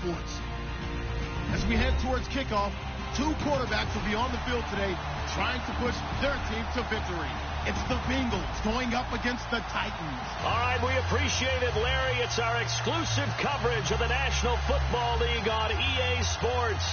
Sports. As we head towards kickoff, two quarterbacks will be on the field today trying to push their team to victory. It's the Bengals going up against the Titans. All right, we appreciate it, Larry. It's our exclusive coverage of the National Football League on EA Sports.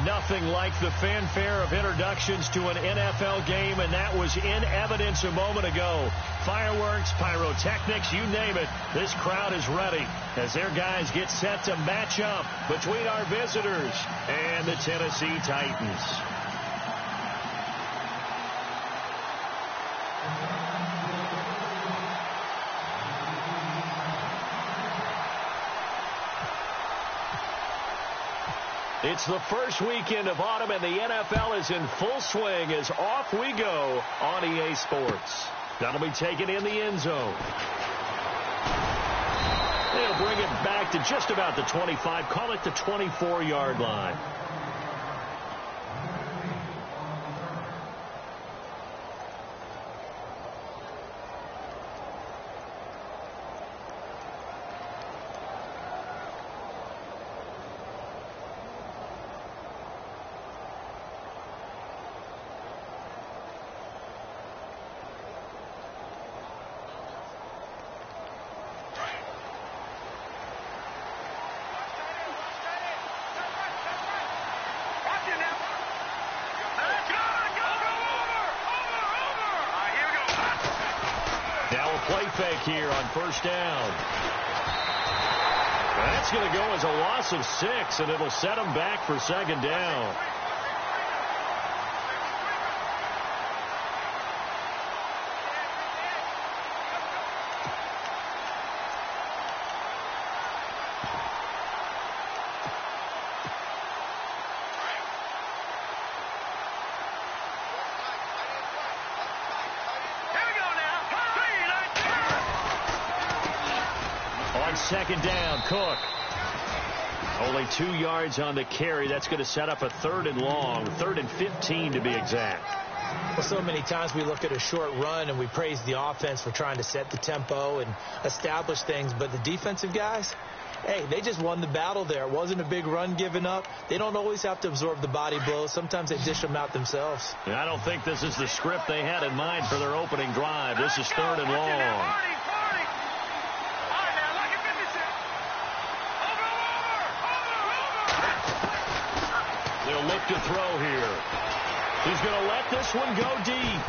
Nothing like the fanfare of introductions to an NFL game, and that was in evidence a moment ago. Fireworks, pyrotechnics, you name it. This crowd is ready as their guys get set to match up between our visitors and the Tennessee Titans. It's the first weekend of autumn, and the NFL is in full swing as off we go on EA Sports. That'll be taken in the end zone. They'll bring it back to just about the 25, call it the 24-yard line. Play fake here on first down. That's going to go as a loss of 6, and it'll set them back for second down. Second down, Cook. Only 2 yards on the carry. That's going to set up a 3rd and long, 3rd and 15 to be exact. Well, so many times we look at a short run and we praise the offense for trying to set the tempo and establish things, but the defensive guys, hey, they just won the battle there. It wasn't a big run given up. They don't always have to absorb the body blows. Sometimes they dish them out themselves. And I don't think this is the script they had in mind for their opening drive. This is 3rd and long. Look to throw here. He's going to let this one go deep.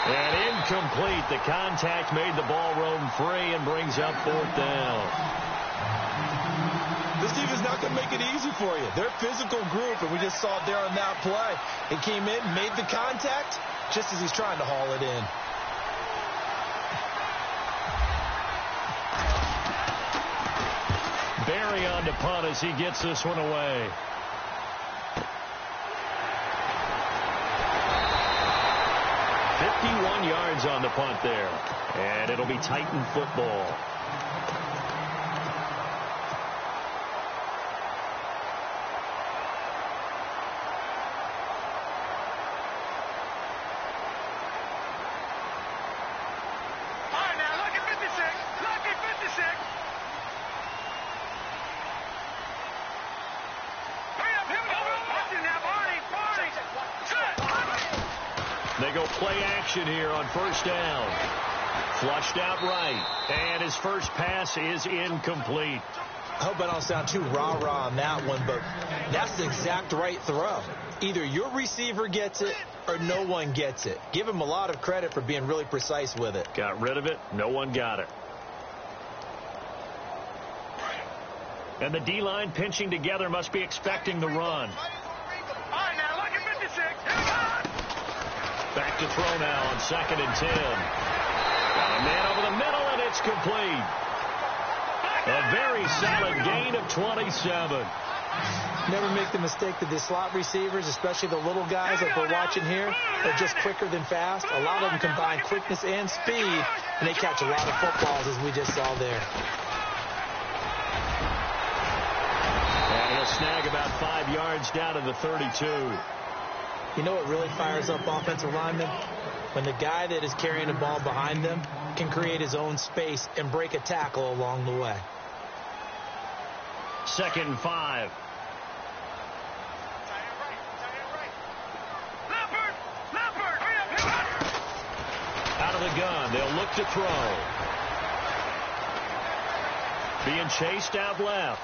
And incomplete. The contact made the ball roam free and brings up 4th down. This defense is not going to make it easy for you. They're a physical group, and we just saw it there on that play. He came in, made the contact, just as he's trying to haul it in. Barry on to punt as he gets this one away. Yards on the punt there, and it'll be Titan football. They go play action here on first down. Flushed out right, and his first pass is incomplete. I hope I don't sound too rah-rah on that one, but that's the exact right throw. Either your receiver gets it or no one gets it. Give him a lot of credit for being really precise with it. Got rid of it. No one got it. And the D-line pinching together must be expecting the run. Back to throw now on 2nd and 10. Got a man over the middle, and it's complete. A very solid gain of 27. Never make the mistake that the slot receivers, especially the little guys like we're watching here, are just quicker than fast. A lot of them combine quickness and speed, and they catch a lot of footballs, as we just saw there. And he'll snag about 5 yards down to the 32. You know what really fires up offensive linemen? When the guy that is carrying the ball behind them can create his own space and break a tackle along the way. 2nd and 5. Out of the gun, they'll look to throw. Being chased out left.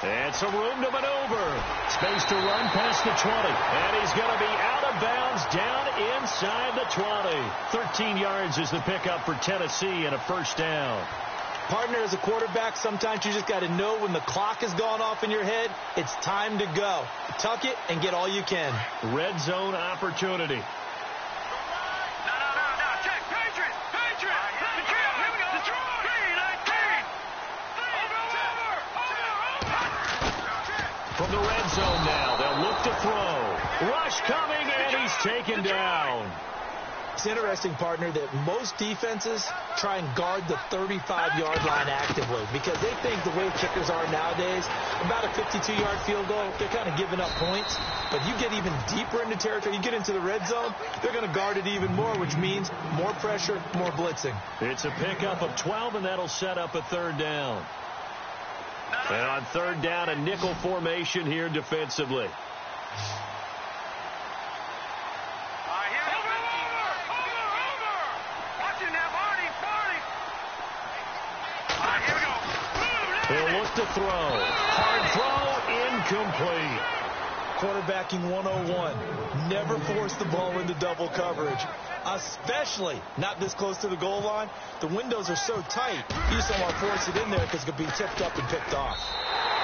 And some room to maneuver. Space to run past the 20. And he's going to be out of bounds down inside the 20. 13 yards is the pickup for Tennessee and a first down. Partner, as a quarterback, sometimes you just got to know when the clock has gone off in your head, it's time to go. Tuck it and get all you can. Red zone opportunity. From the red zone now, they'll look to throw. Rush coming, and he's taken down. It's interesting, partner, that most defenses try and guard the 35-yard line actively because they think the way kickers are nowadays, about a 52-yard field goal, they're kind of giving up points. But you get even deeper into territory, you get into the red zone, they're going to guard it even more, which means more pressure, more blitzing. It's a pickup of 12, and that'll set up a third down. And on third down, a nickel formation here defensively. He'll look to throw. Hard throw, incomplete. Quarterbacking 101. Never force the ball into double coverage, especially not this close to the goal line. The windows are so tight, you just don't want to force it in there because it could be tipped up and picked off.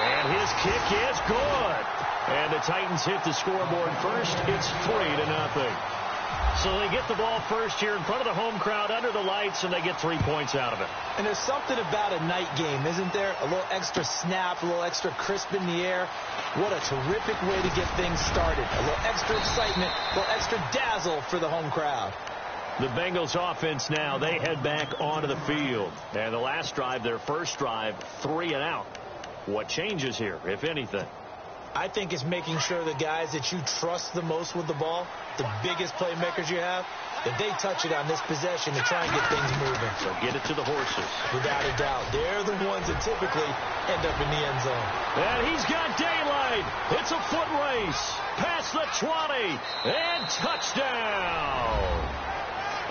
And his kick is good. And the Titans hit the scoreboard first. It's 3-0. So they get the ball first here in front of the home crowd under the lights, and they get 3 points out of it. And there's something about a night game, isn't there? A little extra snap, a little extra crisp in the air. What a terrific way to get things started. A little extra excitement, a little extra dazzle for the home crowd. The Bengals offense now, they head back onto the field. And the last drive, their first drive, 3 and out. What changes here, if anything? I think it's making sure the guys that you trust the most with the ball, the biggest playmakers you have, that they touch it on this possession to try and get things moving. So get it to the horses. Without a doubt. They're the ones that typically end up in the end zone. And he's got daylight. It's a foot race. Past the 20. And touchdown.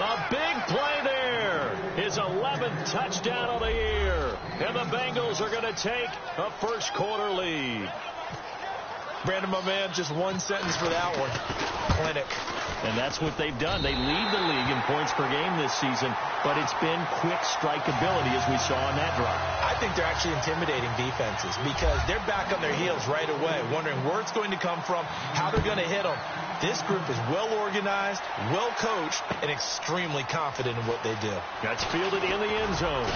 A big play there. His 11th touchdown of the year. And the Bengals are going to take a first quarter lead. Brandon, my man, just one sentence for that one. Clinic. And that's what they've done. They lead the league in points per game this season, but it's been quick strikeability as we saw in that drive. I think they're actually intimidating defenses because they're back on their heels right away, wondering where it's going to come from, how they're going to hit them. This group is well organized, well coached, and extremely confident in what they do. That's fielded in the end zone.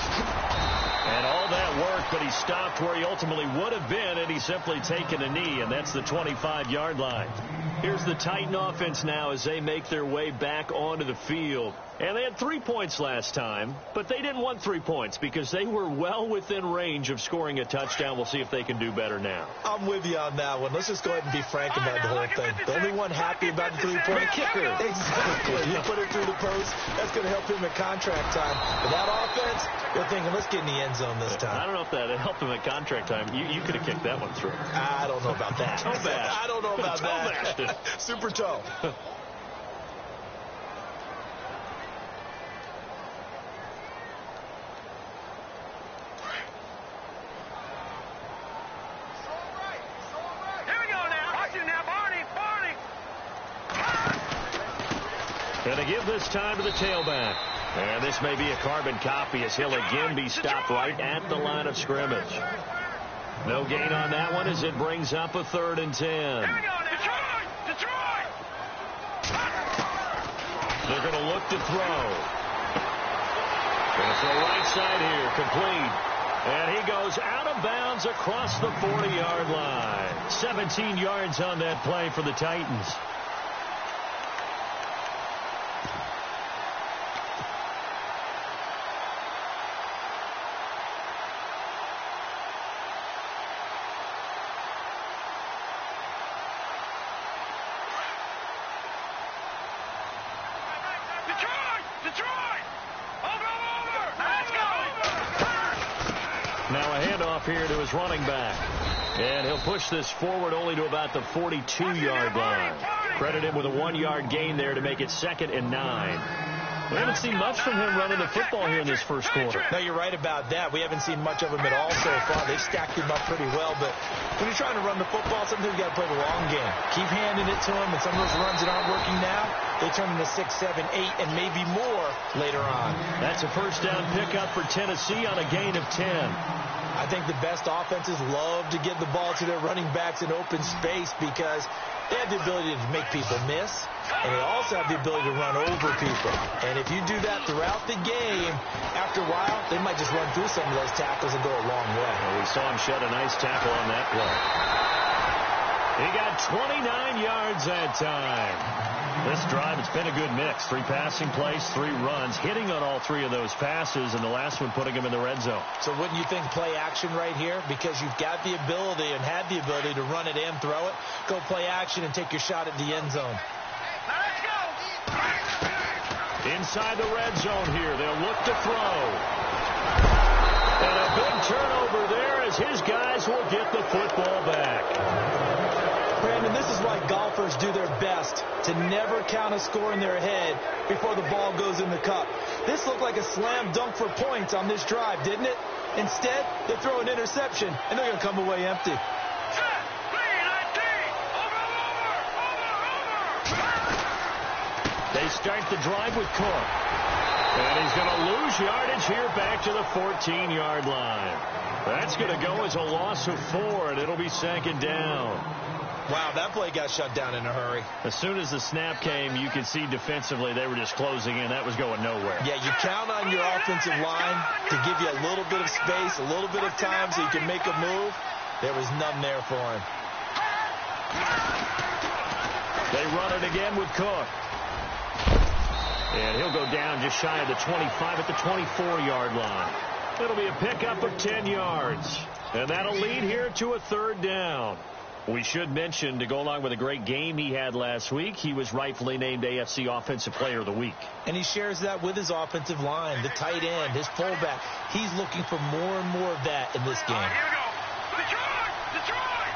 And all that work, but he stopped where he ultimately would have been, and he's simply taken a knee, and that's the 25-yard line. Here's the Titan offense now as they make their way back onto the field. And they had 3 points last time, but they didn't want 3 points because they were well within range of scoring a touchdown. We'll see if they can do better now. I'm with you on that one. Let's just go ahead and be frank about the whole thing. The only one happy about the three-point kicker. Exactly. You put it through the post. That's going to help him at contract time. But that offense, they're thinking, let's get in the end zone this time. I don't know if that helped him at contract time. You could have kicked that one through. I don't know about that. Toe bash. I don't know about that. Super toe. Going to give this time to the tailback. And this may be a carbon copy as he'll again be stopped right at the line of scrimmage. No gain on that one as it brings up a 3rd and 10. Here we go, Detroit! They're going to look to throw. Going to throw right side here, complete. And he goes out of bounds across the 40-yard line. 17 yards on that play for the Titans. Now a handoff here to his running back. And he'll push this forward only to about the 42-yard line. Credit him with a 1-yard gain there to make it 2nd and 9. We haven't seen much from him running the football here in this first quarter. No, you're right about that. We haven't seen much of him at all so far. They've stacked him up pretty well, but when you're trying to run the football, sometimes you got to play the long game. Keep handing it to him, and some of those runs that aren't working now, they turn into 6, 7, 8, and maybe more later on. That's a first down pickup for Tennessee on a gain of 10. I think the best offenses love to give the ball to their running backs in open space because they have the ability to make people miss, and they also have the ability to run over people. And if you do that throughout the game, after a while, they might just run through some of those tackles and go a long way. Well, we saw him shed a nice tackle on that play. He got 29 yards that time. This drive, it's been a good mix. 3 passing plays, 3 runs, hitting on all 3 of those passes, and the last one putting him in the red zone. So wouldn't you think play action right here? Because you've got the ability and had the ability to run it and throw it. Go play action and take your shot at the end zone. Inside the red zone here, they'll look to throw. And a big turnover there as his guys will get the football back. Brandon, this is why golfers do their best to never count a score in their head before the ball goes in the cup. This looked like a slam dunk for points on this drive, didn't it? Instead, they throw an interception, and they're going to come away empty. They start the drive with Cook. And he's going to lose yardage here back to the 14-yard line. That's going to go as a loss of 4, and it'll be 2nd down. Wow, that play got shut down in a hurry. As soon as the snap came, you could see defensively they were just closing in. That was going nowhere. Yeah, you count on your offensive line to give you a little bit of space, a little bit of time so you can make a move. There was none there for him. They run it again with Cook. And he'll go down just shy of the 25 at the 24-yard line. It'll be a pickup of 10 yards. And that'll lead here to a 3rd down. We should mention, to go along with a great game he had last week, he was rightfully named AFC Offensive Player of the Week. And he shares that with his offensive line, the tight end, his fullback. He's looking for more and more of that in this game. Here we go. Detroit!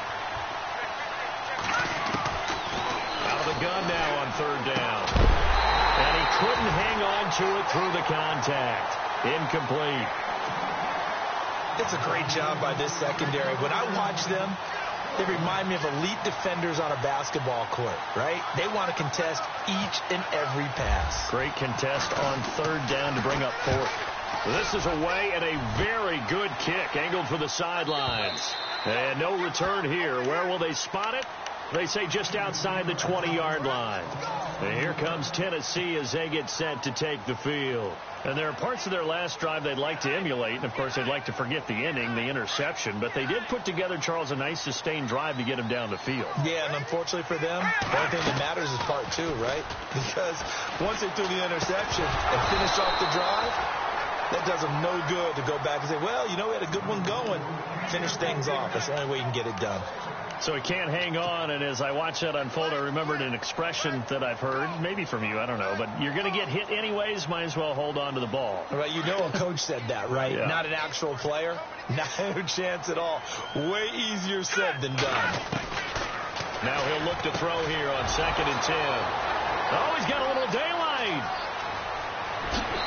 Out of the gun now on 3rd down. And he couldn't hang on to it through the contact. Incomplete. It's a great job by this secondary. When I watch them, they remind me of elite defenders on a basketball court, right? They want to contest each and every pass. Great contest on 3rd down to bring up 4th. This is away and a very good kick angled for the sidelines. And no return here. Where will they spot it? They say just outside the 20-yard line. And here comes Tennessee as they get set to take the field. And there are parts of their last drive they'd like to emulate. And, of course, they'd like to forget the inning, the interception. But they did put together, Charles, a nice sustained drive to get them down the field. Yeah, and unfortunately for them, the only thing that matters is part 2, right? Because once they threw the interception and finished off the drive, that does them no good to go back and say, well, you know, we had a good one going. Finish things off. That's the only way you can get it done. So he can't hang on, and as I watch that unfold, I remembered an expression that I've heard, maybe from you, I don't know, but you're going to get hit anyways, might as well hold on to the ball. Right, you know a coach said that, right? Yeah. Not an actual player. Not a chance at all. Way easier said than done. Now he'll look to throw here on 2nd and 10. Oh, he's got a little daylight.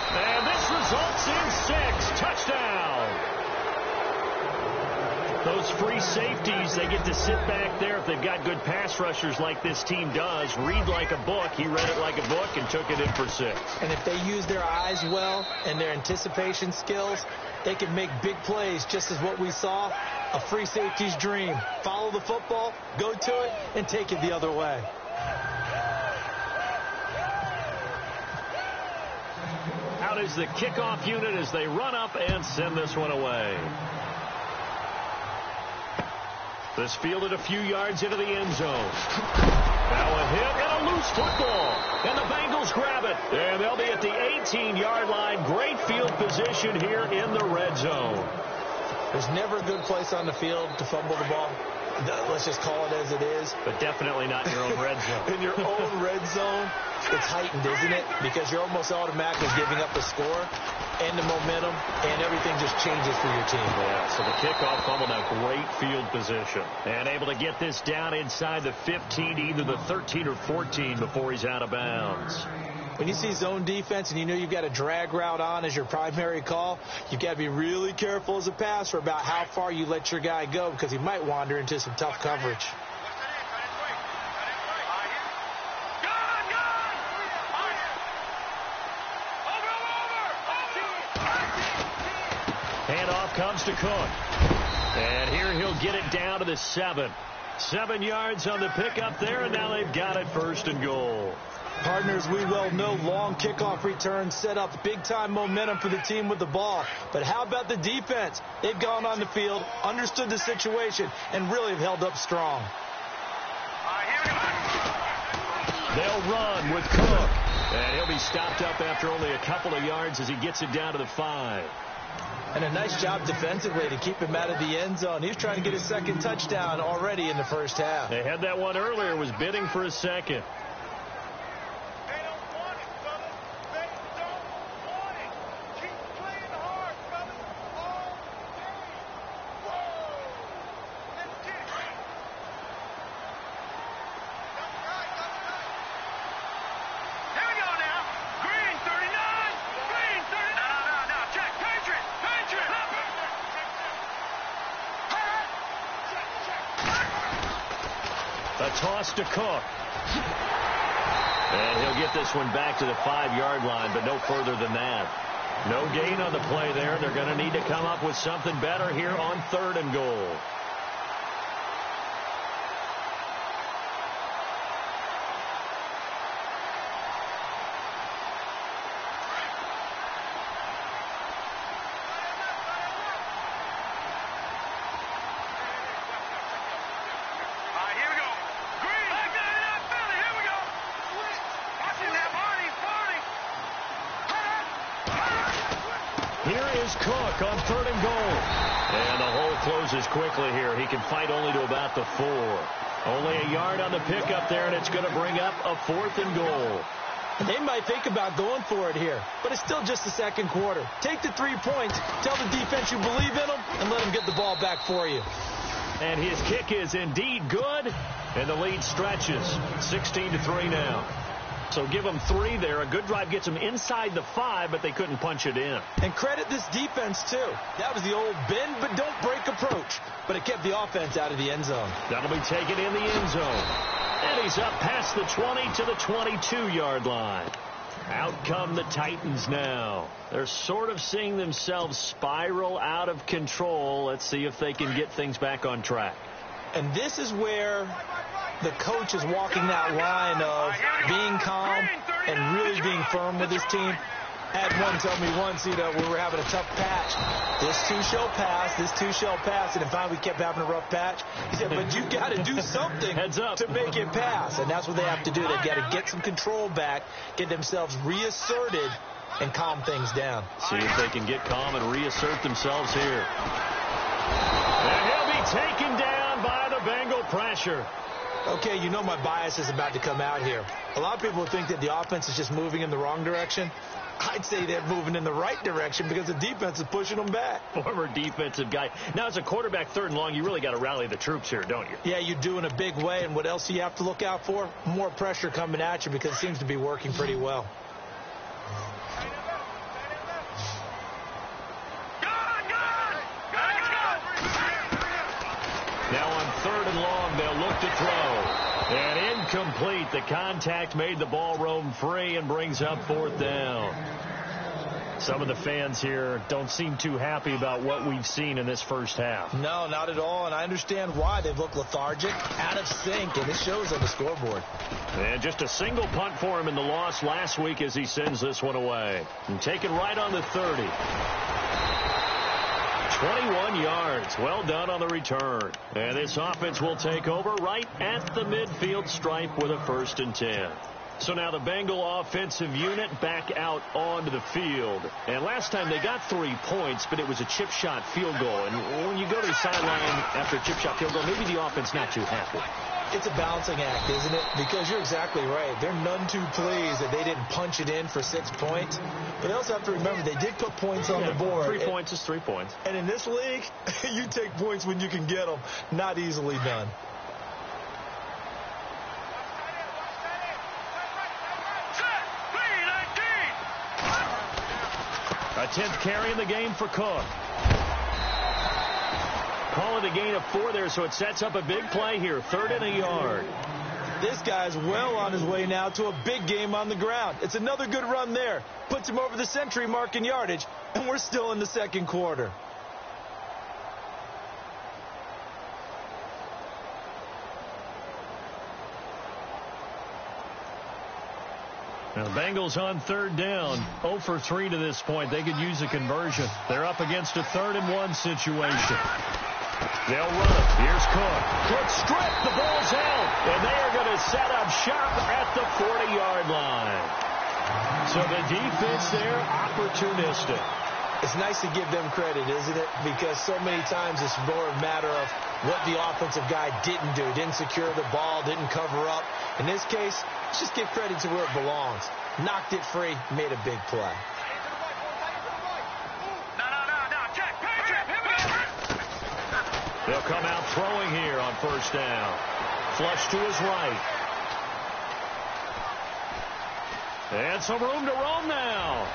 And this results in 6. Touchdown. Those free safeties, they get to sit back there if they've got good pass rushers like this team does. Read like a book. He read it like a book and took it in for 6. And if they use their eyes well and their anticipation skills, they can make big plays, just as what we saw, a free safety's dream. Follow the football, go to it, and take it the other way. Out is the kickoff unit as they run up and send this one away. This fielded a few yards into the end zone. Now a hit and a loose football. And the Bengals grab it. And they'll be at the 18-yard line. Great field position here in the red zone. There's never a good place on the field to fumble the ball. let's just call it as it is. But definitely not in your own red zone. In your own red zone, it's heightened, isn't it? Because you're almost automatically giving up the score and the momentum, and everything just changes for your team. Yeah, so the kickoff fumbled a great field position. And able to get this down inside the 15, either the 13 or 14 before he's out of bounds. When you see zone defense and you know you've got a drag route on as your primary call, you've got to be really careful as a passer about how far you let your guy go because he might wander into some tough coverage. Handoff comes to Cook. And here he'll get it down to the 7. 7 yards on the pickup there, and now they've got it 1st and goal. Partners, we well know long kickoff returns set up big-time momentum for the team with the ball. But how about the defense? They've gone on the field, understood the situation, and really have held up strong. They'll run with Cook. And he'll be stopped up after only a couple of yards as he gets it down to the 5. And a nice job defensively to keep him out of the end zone. He's trying to get his 2nd touchdown already in the first half. They had that one earlier, was bidding for a 2nd. A toss to Cook. And he'll get this one back to the 5-yard line, but no further than that. No gain on the play there. They're going to need to come up with something better here on 3rd and goal. Here is Cook on 3rd and goal. And the hole closes quickly here. He can fight only to about the 4. Only a yard on the pickup there, and it's going to bring up a 4th and goal. They might think about going for it here, but it's still just the 2nd quarter. Take the 3 points, tell the defense you believe in them, and let them get the ball back for you. And his kick is indeed good, and the lead stretches. 16-3 now. So give them 3 there. A good drive gets them inside the 5, but they couldn't punch it in. And credit this defense, too. That was the old bend but don't break approach, but it kept the offense out of the end zone. That'll be taken in the end zone. And he's up past the 20 to the 22-yard line. Out come the Titans now. They're sort of seeing themselves spiral out of control. Let's see if they can get things back on track. And this is where the coach is walking that line of being calm and really being firm with his team. I had one tell me once, we were having a tough patch. This too shall pass, this too shall pass. And finally we kept having a rough patch. He said, but you got to do something to make it pass. And that's what they have to do. They've got to get some control back, get themselves reasserted, and calm things down. See if they can get calm and reassert themselves here. And he'll be taken down by the Bengal pressure. Okay, you know my bias is about to come out here. A lot of people think that the offense is just moving in the wrong direction. I'd say they're moving in the right direction because the defense is pushing them back. Former defensive guy. Now, as a quarterback 3rd and long, you really got to rally the troops here, don't you? Yeah, you do in a big way. And what else do you have to look out for? More pressure coming at you because it seems to be working pretty well. Now on 3rd and long, they'll look to throw. And incomplete. The contact made the ball roam free and brings up 4th down. Some of the fans here don't seem too happy about what we've seen in this first half. No, not at all, and I understand why. They've looked lethargic, out of sync, and it shows on the scoreboard. And just a single punt for him in the loss last week as he sends this one away. And taken right on the 30. 21 yards. Well done on the return. And this offense will take over right at the midfield stripe with a 1st and 10. So now the Bengal offensive unit back out onto the field. And last time they got 3 points, but it was a chip shot field goal. And when you go to the sideline after a chip shot field goal, maybe the offense not too happy. It's a balancing act, isn't it? Because you're exactly right. They're none too pleased that they didn't punch it in for 6 points. But they also have to remember they did put points on the board. 3 points is 3 points. And in this league, you take points when you can get them. Not easily done. A 10th carry in the game for Cook. Call it a gain of 4 there, so it sets up a big play here. 3rd and a yard. This guy's well on his way now to a big game on the ground. It's another good run there. Puts him over the century mark in yardage, and we're still in the second quarter. Now the Bengals on 3rd down, 0 for 3 to this point. They could use a conversion. They're up against a 3rd and 1 situation. They'll run it. Here's Cook. Cook stripped. The ball's out. And they are going to set up shop at the 40-yard line. So the defense there, opportunistic. It's nice to give them credit, isn't it? Because so many times it's more a matter of what the offensive guy didn't do. Didn't secure the ball, didn't cover up. In this case, let's just give credit to where it belongs. Knocked it free, made a big play. They'll come out throwing here on 1st down. Flush to his right. And some room to roam now.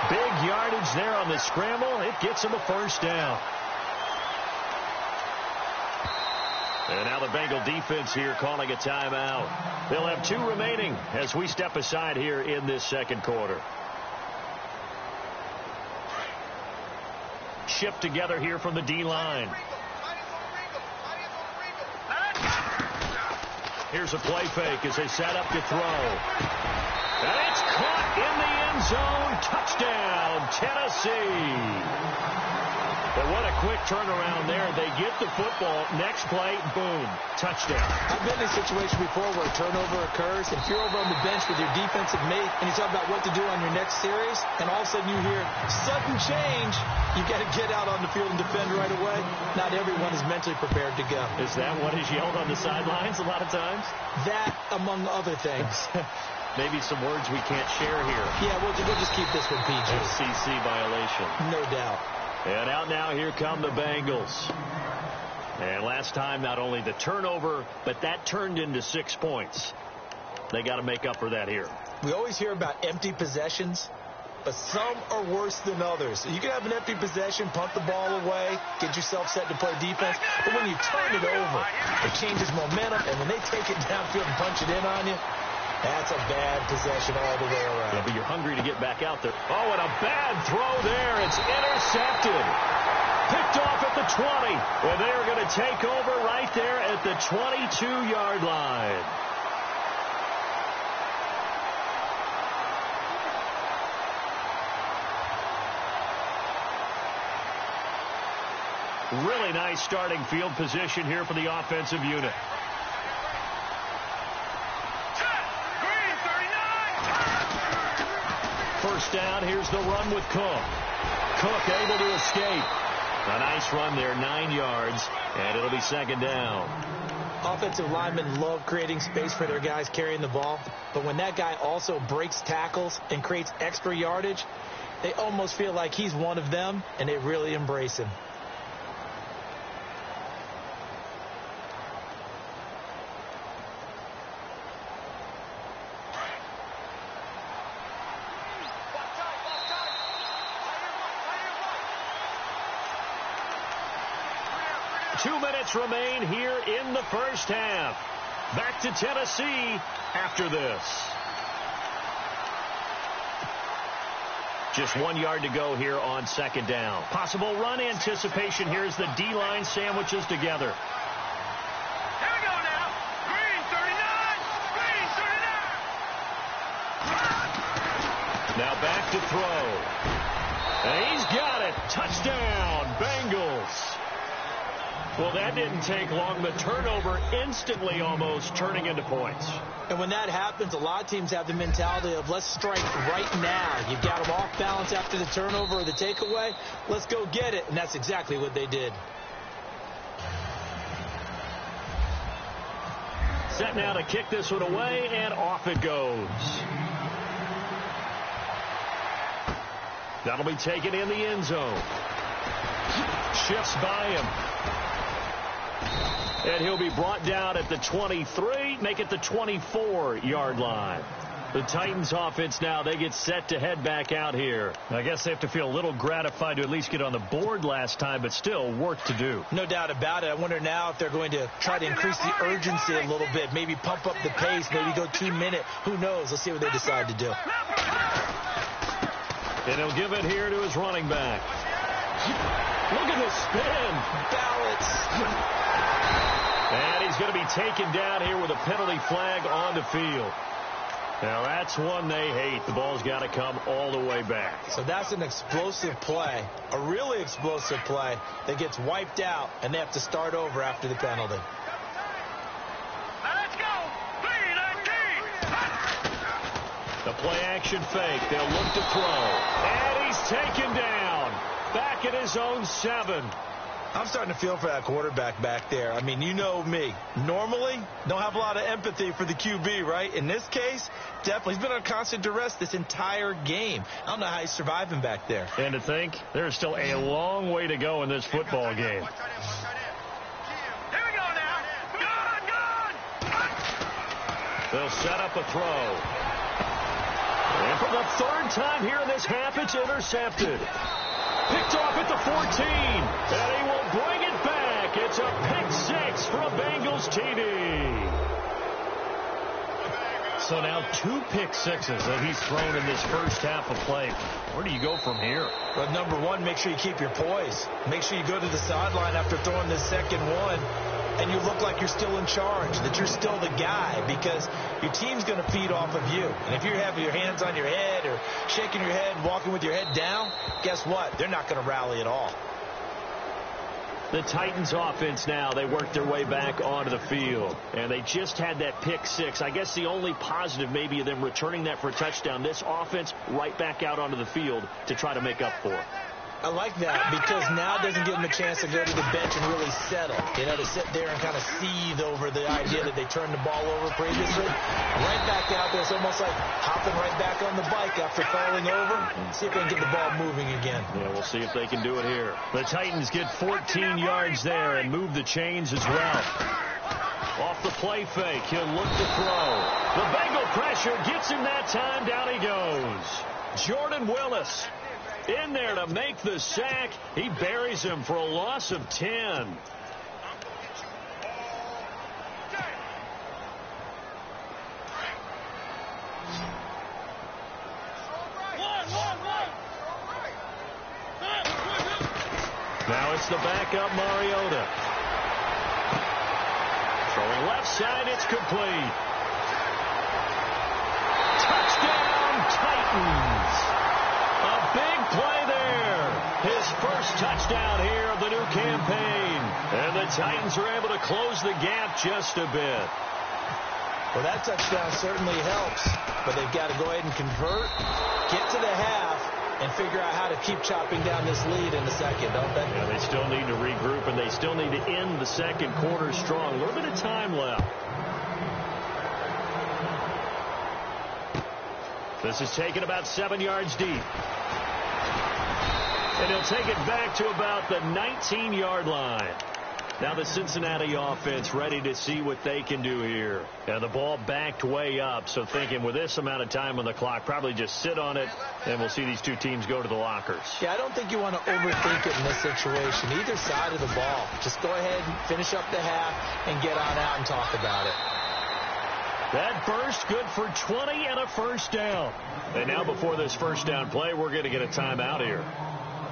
Big yardage there on the scramble. It gets him a 1st down. And now the Bengal defense here calling a timeout. They'll have 2 remaining as we step aside here in this second quarter. Shipped together here from the D-line. Here's a play fake as they set up to throw. And it's caught in the end zone. Touchdown, Tennessee. But what a quick turnaround there. They get the football. Next play, boom, touchdown. I've been in a situation before where a turnover occurs. If you're over on the bench with your defensive mate and you talk about what to do on your next series, and all of a sudden you hear sudden change, you got to get out on the field and defend right away. Not everyone is mentally prepared to go. Is that what is yelled on the sidelines a lot of times? That, among other things. Maybe some words we can't share here. Yeah, we'll just keep this one PG. FCC violation. No doubt. And out now, here come the Bengals. And last time, not only the turnover, but that turned into 6 points. They got to make up for that here. We always hear about empty possessions, but some are worse than others. You can have an empty possession, punt the ball away, get yourself set to play defense, but when you turn it over, it changes momentum, and when they take it downfield and punch it in on you, that's a bad possession all the way around. Yeah, but you're hungry to get back out there. Oh, and a bad throw there. It's intercepted. Picked off at the 20. And they're going to take over right there at the 22-yard line. Really nice starting field position here for the offensive unit. First down, here's the run with Cook. Cook able to escape. A nice run there, 9 yards, and it'll be 2nd down. Offensive linemen love creating space for their guys carrying the ball, but when that guy also breaks tackles and creates extra yardage, they almost feel like he's one of them, and they really embrace him. Remain here in the first half. Back to Tennessee after this. Just 1 yard to go here on 2nd down. Possible run anticipation here as the D-line sandwiches together. Here we go now. Green 39. Green 39. Now back to throw. And he's got it. Touchdown, Bengals. Well, that didn't take long. The turnover instantly almost turning into points. And when that happens, a lot of teams have the mentality of let's strike right now. You've got them off balance after the turnover or the takeaway. Let's go get it. And that's exactly what they did. Set now to kick this one away, and off it goes. That'll be taken in the end zone. Shifts by him. And he'll be brought down at the 23, make it the 24-yard line. The Titans offense now, they get set to head back out here. I guess they have to feel a little gratified to at least get on the board last time, but still work to do. No doubt about it. I wonder now if they're going to try to increase the urgency a little bit, maybe pump up the pace, maybe go 2 minute. Who knows? Let's see what they decide to do. And he'll give it here to his running back. Look at the spin. Balance. And he's going to be taken down here with a penalty flag on the field. Now, that's one they hate. The ball's got to come all the way back. So that's an explosive play, a really explosive play that gets wiped out, and they have to start over after the penalty. Let's go. The play-action fake. They'll look to throw. And he's taken down. Back at his own 7. I'm starting to feel for that quarterback back there. I mean, you know me. Normally, don't have a lot of empathy for the QB, right? In this case, definitely. He's been on constant duress this entire game. I don't know how he's surviving back there. And to think, there's still a long way to go in this football game. Here we go now. Gone. They'll set up a throw. And for the 3rd time here in this half, it's intercepted. Picked off at the 14, and he will bring it back. It's a pick 6 for a Bengals TD. So now 2 pick sixes that he's thrown in this first half of play. Where do you go from here? Well, number one, make sure you keep your poise. Make sure you go to the sideline after throwing this second one, and you look like you're still in charge, that you're still the guy, because your team's going to feed off of you. And if you're having your hands on your head or shaking your head, walking with your head down, guess what? They're not going to rally at all. The Titans offense now, they work their way back onto the field. And they just had that pick 6. I guess the only positive maybe of them returning that for a touchdown. This offense right back out onto the field to try to make up for it. I like that because now it doesn't give them a chance to go to the bench and really settle. You know, to sit there and kind of seethe over the idea that they turned the ball over previously. Right back out there, it's almost like hopping right back on the bike after falling over. See if they can get the ball moving again. Yeah, we'll see if they can do it here. The Titans get 14 yards there and move the chains as well. Off the play fake, he'll look to throw. The Bengal pressure gets him that time. Down he goes. Jordan Willis in there to make the sack. He buries him for a loss of 10. Now it's the backup Mariota. Throwing left side, it's complete. Touchdown, Titans. A big play there. His first touchdown here of the new campaign. And the Titans are able to close the gap just a bit. Well, that touchdown certainly helps, but they've got to go ahead and convert, get to the half, and figure out how to keep chopping down this lead in the second, don't they? Yeah, they still need to regroup, and they still need to end the second quarter strong. A little bit of time left. This is taken about 7 yards deep. And he'll take it back to about the 19-yard line. Now the Cincinnati offense ready to see what they can do here. And the ball backed way up, so thinking with this amount of time on the clock, probably just sit on it, and we'll see these two teams go to the lockers. Yeah, I don't think you want to overthink it in this situation. Either side of the ball. Just go ahead and finish up the half and get on out and talk about it. That burst good for 20 and a first down. And now before this first down play, we're going to get a timeout here,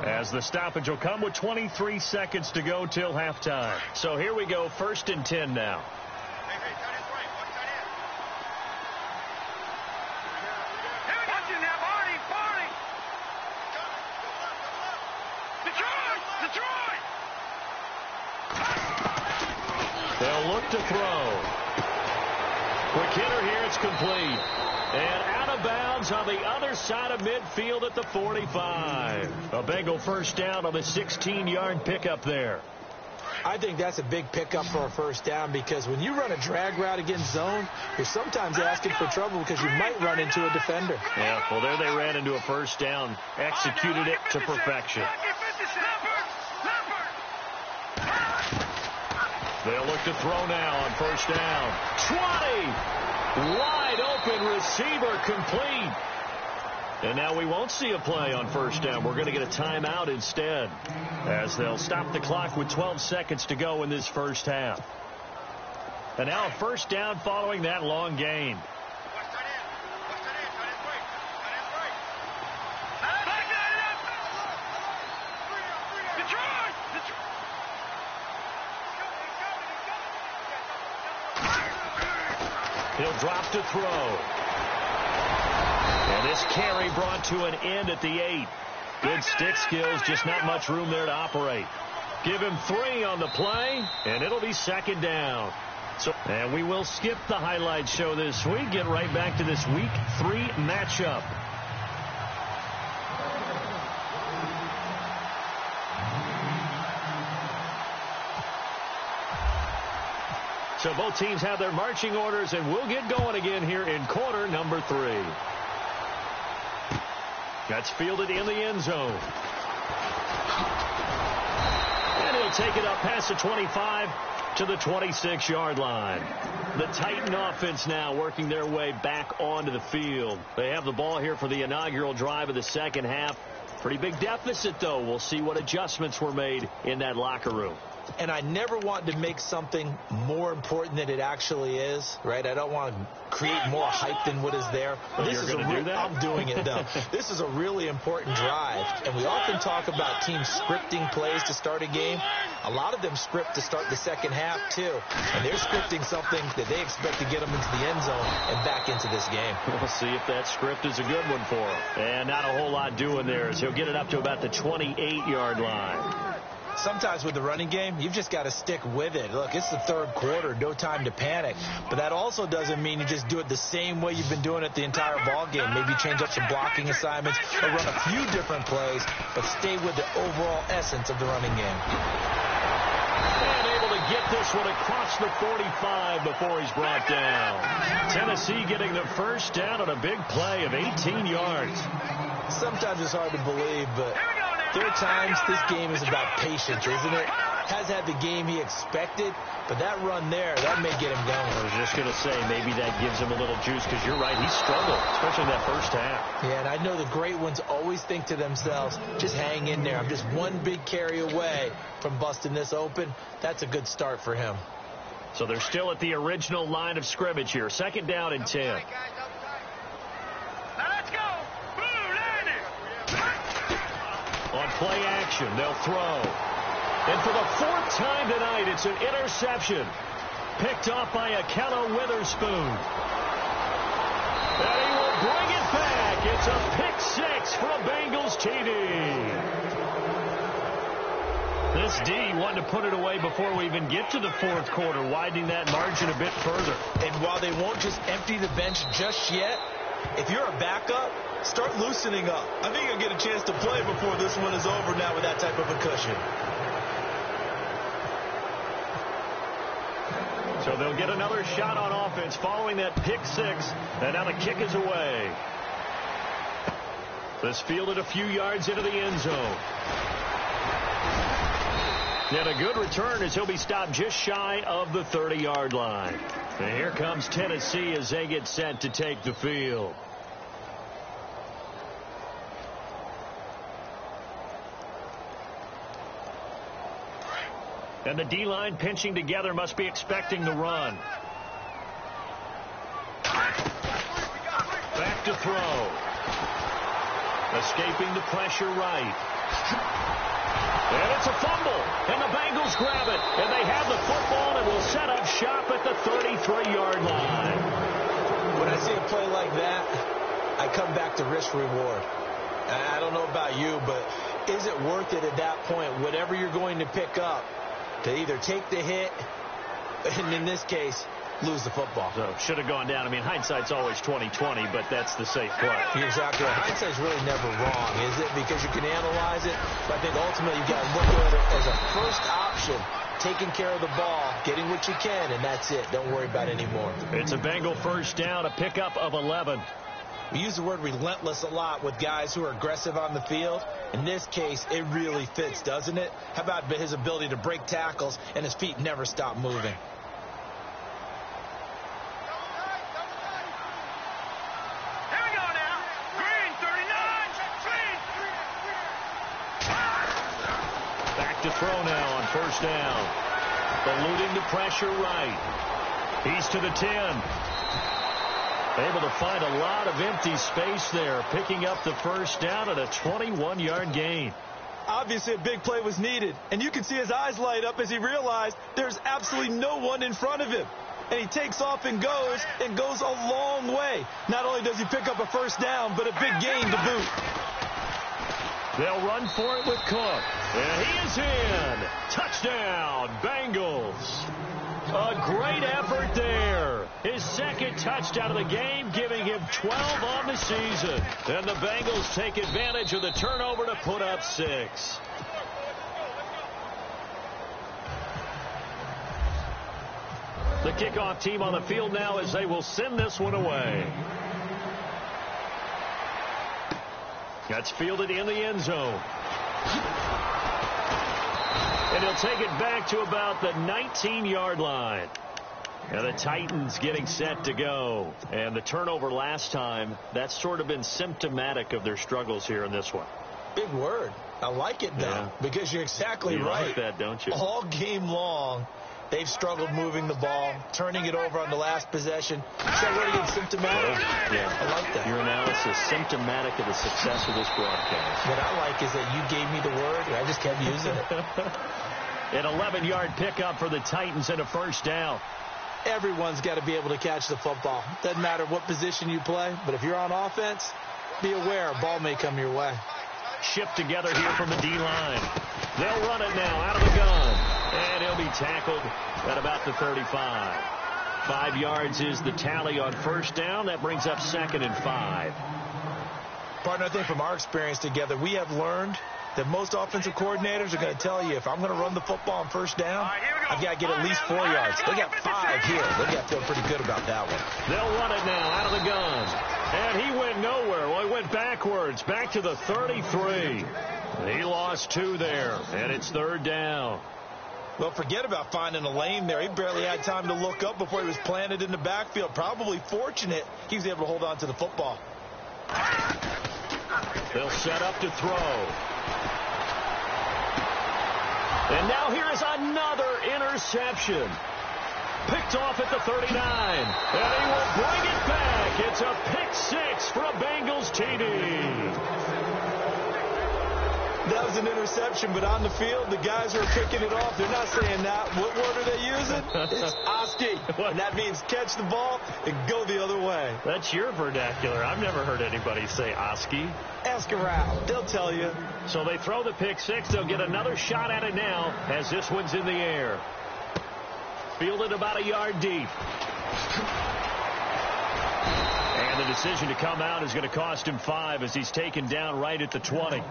as the stoppage will come with 23 seconds to go till halftime. So here we go, 1st and 10 now. Watching that, Barney. Detroit. They'll look to throw. Quick hitter here. It's complete. And out of bounds on the other side of midfield at the 45. A Bengal first down on the 16-yard pickup there. I think that's a big pickup for a first down, because when you run a drag route against zone, you're sometimes asking for trouble because you might run into a defender. Yeah, well, there they ran into a first down, executed it to perfection. They'll look to throw now on first down. 20! Wide open receiver, complete. And now we won't see a play on first down. We're going to get a timeout instead, as they'll stop the clock with 12 seconds to go in this first half. And now a first down following that long gain. He'll drop to throw. And this carry brought to an end at the 8. Good stick skills, just not much room there to operate. Give him 3 on the play, and it'll be second down. And we will skip the highlight show this week. Get right back to this Week 3 matchup. So both teams have their marching orders, and we'll get going again here in quarter number 3. That's fielded in the end zone. And he'll take it up past the 25 to the 26-yard line. The Titan offense now working their way back onto the field. They have the ball here for the inaugural drive of the second half. Pretty big deficit, though. We'll see what adjustments were made in that locker room. And I never want to make something more important than it actually is, right? I don't want to create more hype than what is there. Well, you're going to do that? I'm doing it, though. This is a really important drive. And we often talk about teams scripting plays to start a game. A lot of them script to start the second half, too. And they're scripting something that they expect to get them into the end zone and back into this game. We'll see if that script is a good one for him. And not a whole lot doing there, as he'll get it up to about the 28-yard line. Sometimes with the running game, you've just got to stick with it. Look, it's the third quarter, no time to panic. But that also doesn't mean you just do it the same way you've been doing it the entire ball game. Maybe change up some blocking assignments or run a few different plays, but stay with the overall essence of the running game. And able to get this one across the 45 before he's brought down. Tennessee getting the first down on a big play of 18 yards. Sometimes it's hard to believe, but there are times this game is about patience, isn't it? Has had the game he expected, but that run there, that may get him going. I was just going to say, maybe that gives him a little juice, because you're right, he struggled, especially in that first half. Yeah, and I know the great ones always think to themselves, just hang in there. I'm just one big carry away from busting this open. That's a good start for him. So they're still at the original line of scrimmage here. Second down and 10. Now let's go. On play action, they'll throw. And for the 4th time tonight, it's an interception. Picked off by Akello Witherspoon. And he will bring it back. It's a pick 6 for a Bengals TD. This D wanted to put it away before we even get to the 4th quarter, widening that margin a bit further. And while they won't just empty the bench just yet, if you're a backup, start loosening up. I think you'll get a chance to play before this one is over now with that type of a cushion. So they'll get another shot on offense following that pick 6. And now the kick is away. This fielded a few yards into the end zone. And a good return as he'll be stopped just shy of the 30-yard line. And here comes Tennessee as they get set to take the field. And the D-line pinching together, must be expecting the run. Back to throw. Escaping the pressure right. And it's a fumble. And the Bengals grab it. And they have the football and will set up shop at the 33-yard line. When I see a play like that, I come back to risk-reward. I don't know about you, but is it worth it at that point, whatever you're going to pick up, to either take the hit And in this case, lose the football. So should have gone down. I mean, hindsight's always 20/20, but that's the safe play. You're exactly right. Hindsight's really never wrong, is it? Because you can analyze it. But I think ultimately you've got to look at it as a first option, taking care of the ball, getting what you can, and that's it. Don't worry about it anymore. It's a Bengal first down, a pickup of 11. We use the word relentless a lot with guys who are aggressive on the field. In this case, it really fits, doesn't it? How about his ability to break tackles and his feet never stop moving? Here we go now. Green 39. Green. Back to throw now on first down. Eluding the pressure right. He's to the 10. Able to find a lot of empty space there, picking up the first down at a 21-yard gain. Obviously, a big play was needed, and you can see his eyes light up as he realized there's absolutely no one in front of him. And he takes off and goes a long way. Not only does he pick up a first down, but a big gain to boot. They'll run for it with Cook. And he is in. Touchdown, Bengals. A great effort there. His second touchdown of the game, giving him 12 on the season. And the Bengals take advantage of the turnover to put up 6. The kickoff team on the field now as they will send this one away. That's fielded in the end zone. And he'll take it back to about the 19-yard line. And the Titans getting set to go. And the turnover last time, that's sort of been symptomatic of their struggles here in this one. Big word. I like it, though, because you're exactly right. You like that, don't you? All game long, they've struggled moving the ball, turning it over on the last possession. Is that word again, symptomatic? Yeah. I like that. Your analysis, symptomatic of the success of this broadcast. What I like is that you gave me the word, and I just kept using it. An 11-yard pickup for the Titans and a first down. Everyone's got to be able to catch the football. Doesn't matter what position you play, but if you're on offense, be aware a ball may come your way. Shift together here from the D-line. They'll run it now out of the gun. And he'll be tackled at about the 35. 5 yards is the tally on first down. That brings up 2nd and 5. Partner, I think from our experience together, we have learned that most offensive coordinators are going to tell you, if I'm going to run the football on first down, I've got to get at least 4 yards. They got 5 here. They got to feel pretty good about that one. They'll run it now out of the gun. And he went nowhere. Well, he went backwards, back to the 33. He lost 2 there, and it's 3rd down. Well, forget about finding a lane there. He barely had time to look up before he was planted in the backfield. Probably fortunate he was able to hold on to the football. They'll set up to throw. And now here is another interception. Picked off at the 39. And he will bring it back. It's a pick 6 for a Bengals TD. That was an interception, but on the field, the guys who are picking it off, they're not saying that. What word are they using? It's Oski. And that means catch the ball and go the other way. That's your vernacular. I've never heard anybody say Oski. Ask around. They'll tell you. So they throw the pick 6. They'll get another shot at it now as this one's in the air. Fielded about a yard deep. And the decision to come out is going to cost him 5 as he's taken down right at the 20.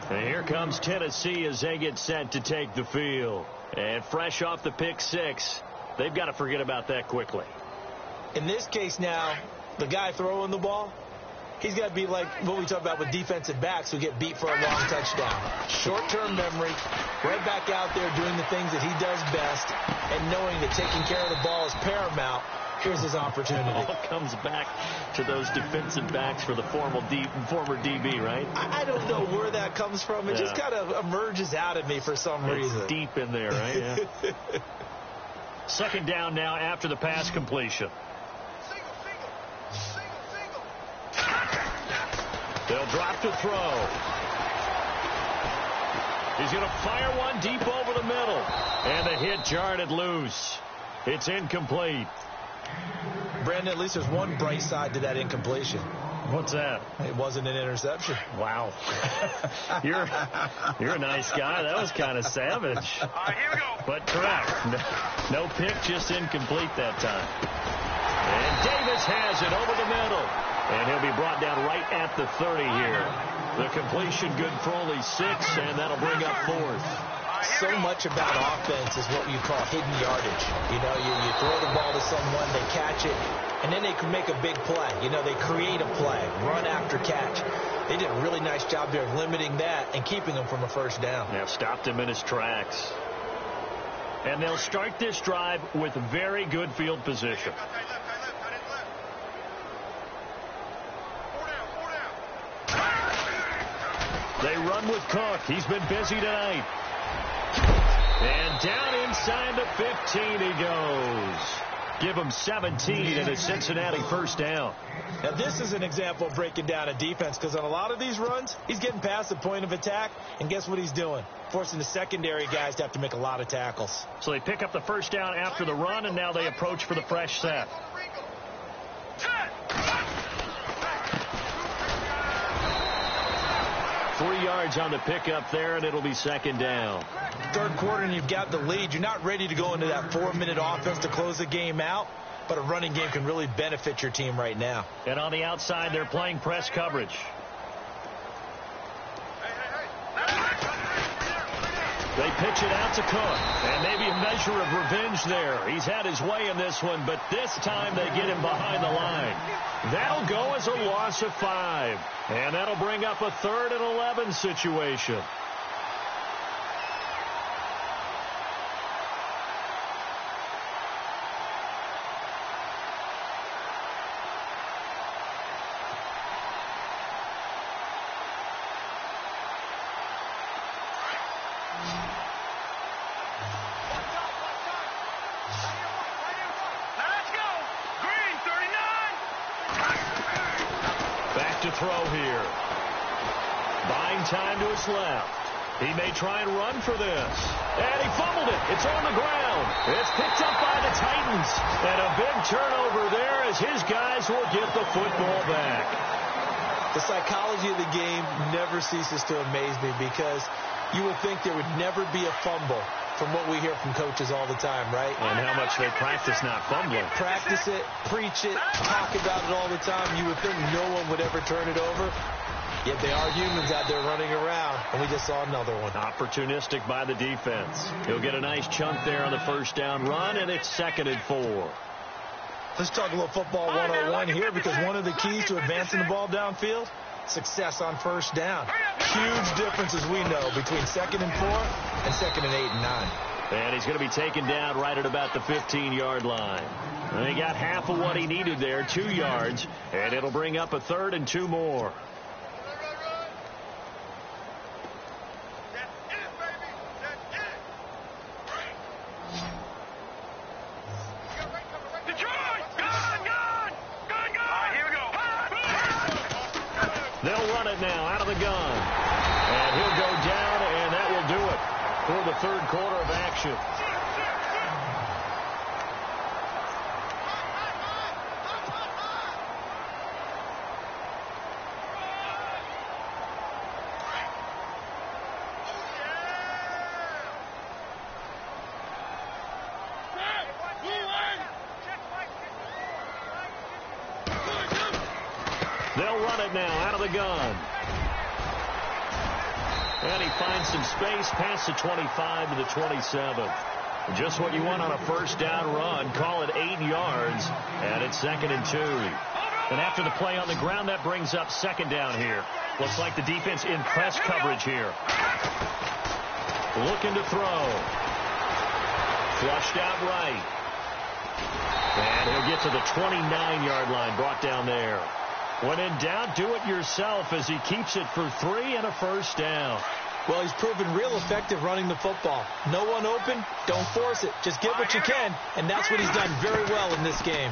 And here comes Tennessee as they get set to take the field. And fresh off the pick 6, they've got to forget about that quickly. In this case now, the guy throwing the ball, he's got to be like what we talk about with defensive backs who get beat for a long touchdown. Short-term memory, right back out there doing the things that he does best, and knowing that taking care of the ball is paramount. Here's his opportunity. It all comes back to those defensive backs for the former DB, right? I don't know where that comes from. It just kind of emerges out of me for some reason. It's deep in there, right? Yeah. 2nd down now after the pass completion. They'll drop to throw. He's going to fire one deep over the middle. And the hit jarred it loose. It's incomplete. Brandon, at least there's one bright side to that incompletion. What's that? It wasn't an interception. Wow. You're a nice guy. That was kind of savage. All right, here we go. But correct. No pick, just incomplete that time. And Davis has it over the middle. And he'll be brought down right at the 30 here. The completion good for only 6, and that'll bring up 4th. So much about offense is what you call hidden yardage. You know, you throw the ball to someone, they catch it, and then they can make a big play. You know, they create a play, run after catch. They did a really nice job there of limiting that and keeping him from a first down. Yeah, stopped him in his tracks. And they'll start this drive with very good field position. They run with Cook. He's been busy tonight. And down inside the 15 he goes. Give him 17 and a Cincinnati first down. Now, this is an example of breaking down a defense, because on a lot of these runs, he's getting past the point of attack, and guess what he's doing? Forcing the secondary guys to have to make a lot of tackles. So they pick up the first down after the run, and now they approach for the fresh set. 3 yards on the pickup there, and it'll be second down. Third quarter, and you've got the lead. You're not ready to go into that 4-minute offense to close the game out, but a running game can really benefit your team right now. And on the outside, they're playing press coverage. They pitch it out to Cook, and maybe a measure of revenge there. He's had his way in this one, but this time they get him behind the line. That'll go as a loss of 5, and that'll bring up a 3rd and 11 situation. Throw here. Buying time to his left. He may try and run for this. And he fumbled it. It's on the ground. It's picked up by the Titans. And a big turnover there as his guys will get the football back. The psychology of the game never ceases to amaze me, because you would think there would never be a fumble from what we hear from coaches all the time, right? And how much they practice not fumbling. Practice it, preach it, talk about it all the time. You would think no one would ever turn it over. Yet they are humans out there running around, and we just saw another one. Opportunistic by the defense. He'll get a nice chunk there on the first down run, and it's 2nd and 4. Let's talk a little football 101 here, because one of the keys to advancing the ball downfield, success on first down. Huge difference, as we know, between 2nd and 4 and 2nd and 8 and 9. And he's going to be taken down right at about the 15-yard line. And he got half of what he needed there, 2 yards, and it'll bring up a 3rd and 2 more. They'll run it now out of the gun. And he'll go down, and that will do it for the 3rd quarter of action. They'll run it now out of the gun. And he finds some space past the 25 to the 27. Just what you want on a first down run. Call it 8 yards, and it's 2nd and 2. And after the play on the ground, that brings up 2nd down here. Looks like the defense in press coverage here. Looking to throw. Flushed out right. And he'll get to the 29-yard line, brought down there. When in doubt, do it yourself as he keeps it for 3 and a first down. Well, he's proven real effective running the football. No one open, don't force it. Just get what you can, and that's what he's done very well in this game.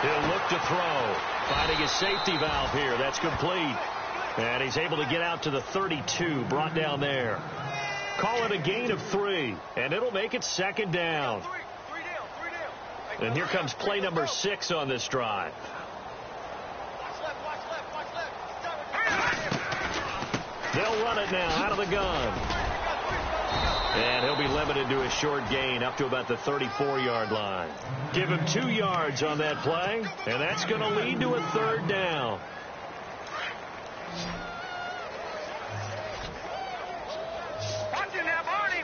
He'll look to throw. Finding his safety valve here. That's complete. And he's able to get out to the 32, brought down there. Call it a gain of 3, and it'll make it 2nd down. And here comes play number 6 on this drive. They'll run it now out of the gun. And he'll be limited to a short gain up to about the 34-yard line. Give him 2 yards on that play, and that's going to lead to a 3rd down. Watching that, Barney. He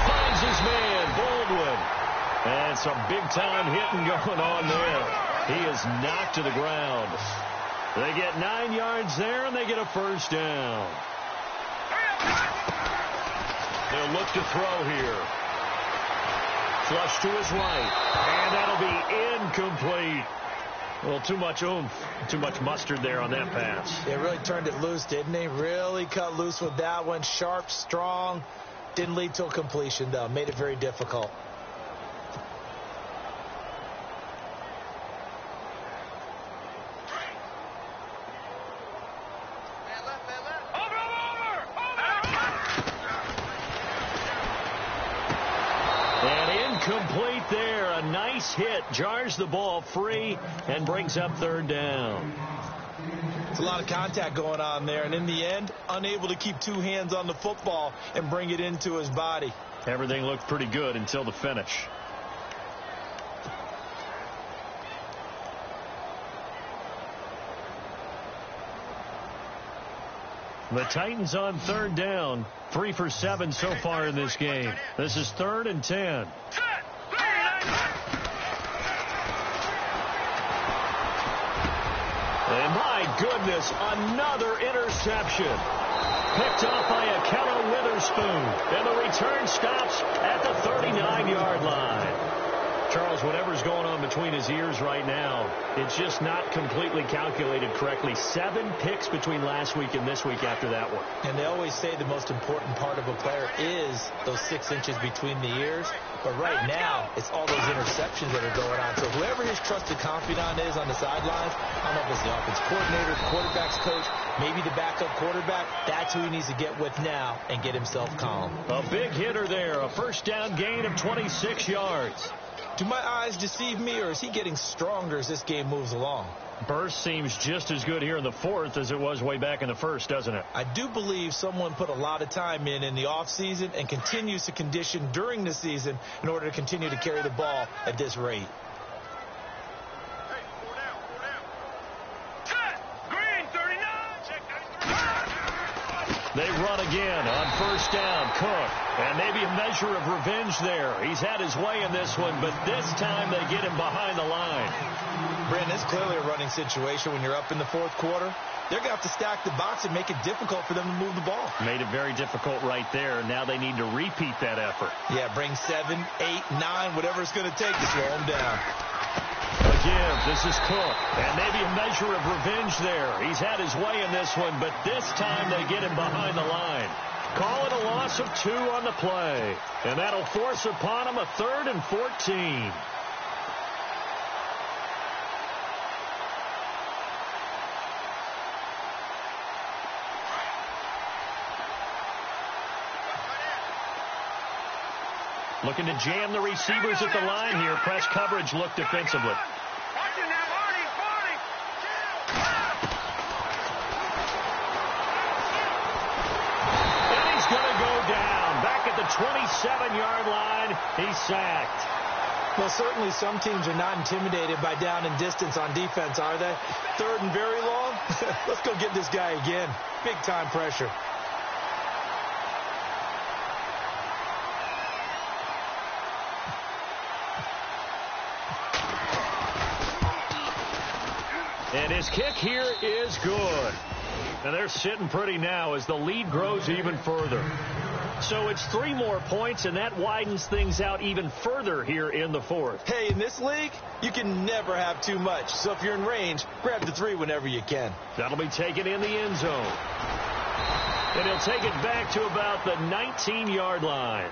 finds his man, Baldwin. And some big-time hitting going on there. He is knocked to the ground. They get 9 yards there, and they get a 1st down. They'll look to throw here. Flush to his right, and that'll be incomplete. Well, too much oomph, too much mustard there on that pass. They really turned it loose, didn't they? Really cut loose with that one. Sharp, strong. Didn't lead to a completion, though. Made it very difficult. Complete there. A nice hit. Jars the ball free and brings up 3rd down. It's a lot of contact going on there, and in the end, unable to keep 2 hands on the football and bring it into his body. Everything looked pretty good until the finish. The Titans on 3rd down. 3 for 7 so far in this game. This is 3rd and 10. And my goodness, another interception. Picked off by Akello Witherspoon. And the return stops at the 39-yard line. Charles, whatever's going on between his ears right now, it's just not completely calculated correctly. 7 picks between last week and this week after that one. And they always say the most important part of a player is those 6 inches between the ears. But right now, it's all those interceptions that are going on. So whoever his trusted confidant is on the sidelines, I don't know if it's the offense coordinator, quarterback's coach, maybe the backup quarterback, that's who he needs to get with now and get himself calm. A big hitter there, a 1st down gain of 26 yards. Do my eyes deceive me, or is he getting stronger as this game moves along? Burst seems just as good here in the 4th as it was way back in the 1st, doesn't it? I do believe someone put a lot of time in the offseason and continues to condition during the season in order to continue to carry the ball at this rate. They run again on 1st down. Cook. And maybe a measure of revenge there. He's had his way in this one, but this time they get him behind the line. Brandon, it's clearly a running situation when you're up in the 4th quarter. They're going to have to stack the box and make it difficult for them to move the ball. Made it very difficult right there. Now they need to repeat that effort. Yeah, bring 7, 8, 9, whatever it's going to take to slow them down. Again, this is Cook. And maybe a measure of revenge there. He's had his way in this one, but this time they get him behind the line. Call it a loss of 2 on the play. And that'll force upon him a 3rd and 14. Looking to jam the receivers at the line here. Press coverage look defensively. And he's going to go down. Back at the 27-yard line. He's sacked. Well, certainly some teams are not intimidated by down and distance on defense, are they? 3rd and very long? Let's go get this guy again. Big-time pressure. And his kick here is good. And they're sitting pretty now as the lead grows even further. So it's 3 more points, and that widens things out even further here in the 4th. Hey, in this league, you can never have too much. So if you're in range, grab the 3 whenever you can. That'll be taken in the end zone. And he'll take it back to about the 19-yard line.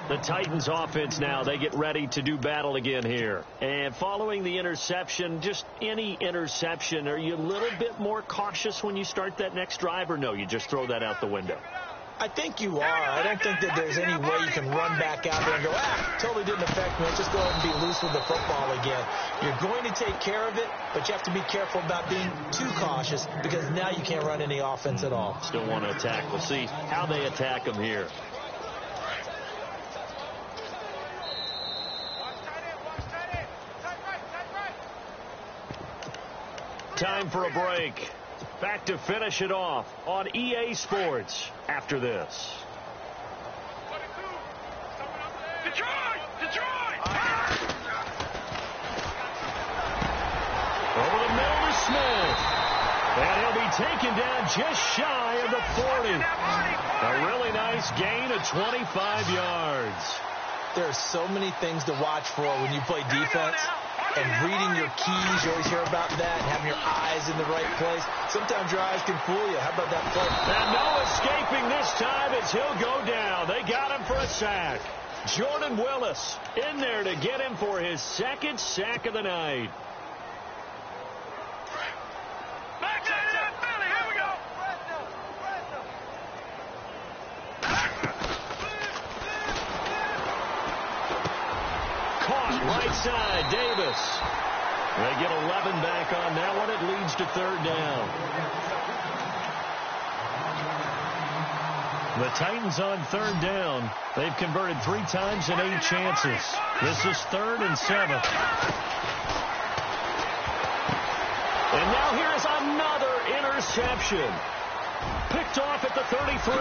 The Titans offense now, they get ready to do battle again here. And following the interception, just any interception, are you a little bit more cautious when you start that next drive, or no, you just throw that out the window? I think you are. I don't think that there's any way you can run back out there and go, totally didn't affect me. Let's just go ahead and be loose with the football again. You're going to take care of it, but you have to be careful about being too cautious because now you can't run any offense at all. Still want to attack. We'll see how they attack them here. Time for a break. Back to finish it off on EA Sports after this. Detroit! Detroit! Over the middle to Smith. And he'll be taken down just shy of the 40. A really nice gain of 25 yards. There are so many things to watch for when you play defense. And reading your keys, you always hear about that, and having your eyes in the right place. Sometimes your eyes can fool you. How about that play? And no escaping this time as he'll go down. They got him for a sack. Jordan Willis in there to get him for his second sack of the night. Back to the Philly. Here we go. Caught right side, Davis. They get 11 back on that one. It leads to third down. The Titans on third down. They've converted 3 times in 8 chances. This is 3rd and 7. And now here is another interception. Picked off at the 33.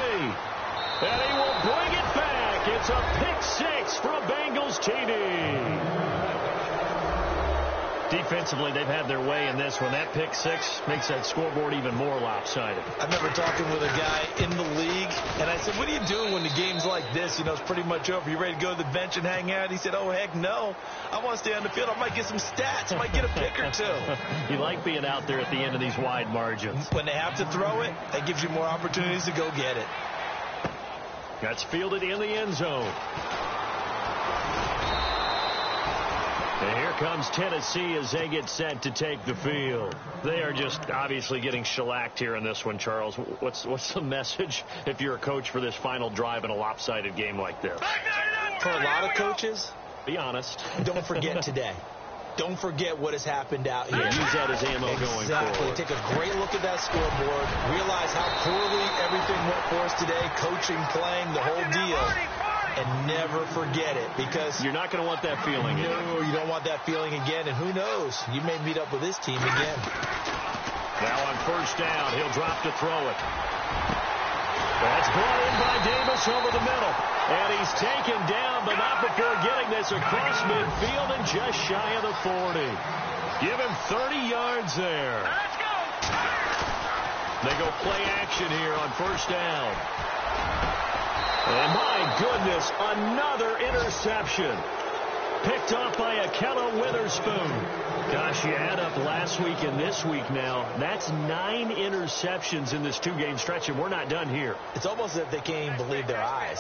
And he will bring it back. It's a pick 6 for a Bengals TD. Defensively, they've had their way in this one. That pick 6 makes that scoreboard even more lopsided. I remember talking with a guy in the league, and I said, what are you doing when the game's like this? You know, it's pretty much over. You ready to go to the bench and hang out? He said, oh, heck no. I want to stay on the field. I might get some stats. I might get a pick or 2. You like being out there at the end of these wide margins. When they have to throw it, that gives you more opportunities to go get it. That's fielded in the end zone. And here comes Tennessee as they get set to take the field. They are just obviously getting shellacked here in this one, Charles. What's the message if you're a coach for this final drive in a lopsided game like this? For a lot of coaches, be honest. Don't forget today. Don't forget what has happened out here. Use that as ammo going forward. Exactly. Take a great look at that scoreboard. Realize how poorly everything went for us today. Coaching, playing, the whole deal. And never forget it, because you're not going to want that feeling. No, you don't want that feeling again. And who knows? You may meet up with this team again. Now on first down, he'll drop to throw it. That's brought in by Davis over the middle. And he's taken down, but not before getting this across midfield and just shy of the 40. Give him 30 yards there. Let's go. They go play action here on first down. And my goodness, another interception. Picked off by Akella Witherspoon. Gosh, you add up last week and this week now. That's 9 interceptions in this 2-game stretch, and we're not done here. It's almost as if they can't even believe their eyes.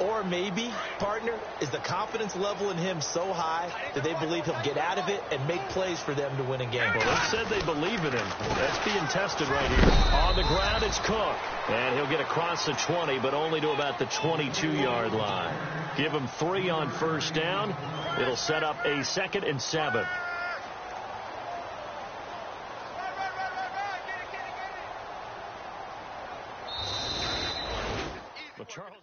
Or maybe, partner, is the confidence level in him so high that they believe he'll get out of it and make plays for them to win a game. Well, they said they believe in him. That's being tested right here. On the ground, it's Cook. And he'll get across the 20, but only to about the 22-yard line. Give him 3 on first down. It'll set up a 2nd and 7. Well, Charles...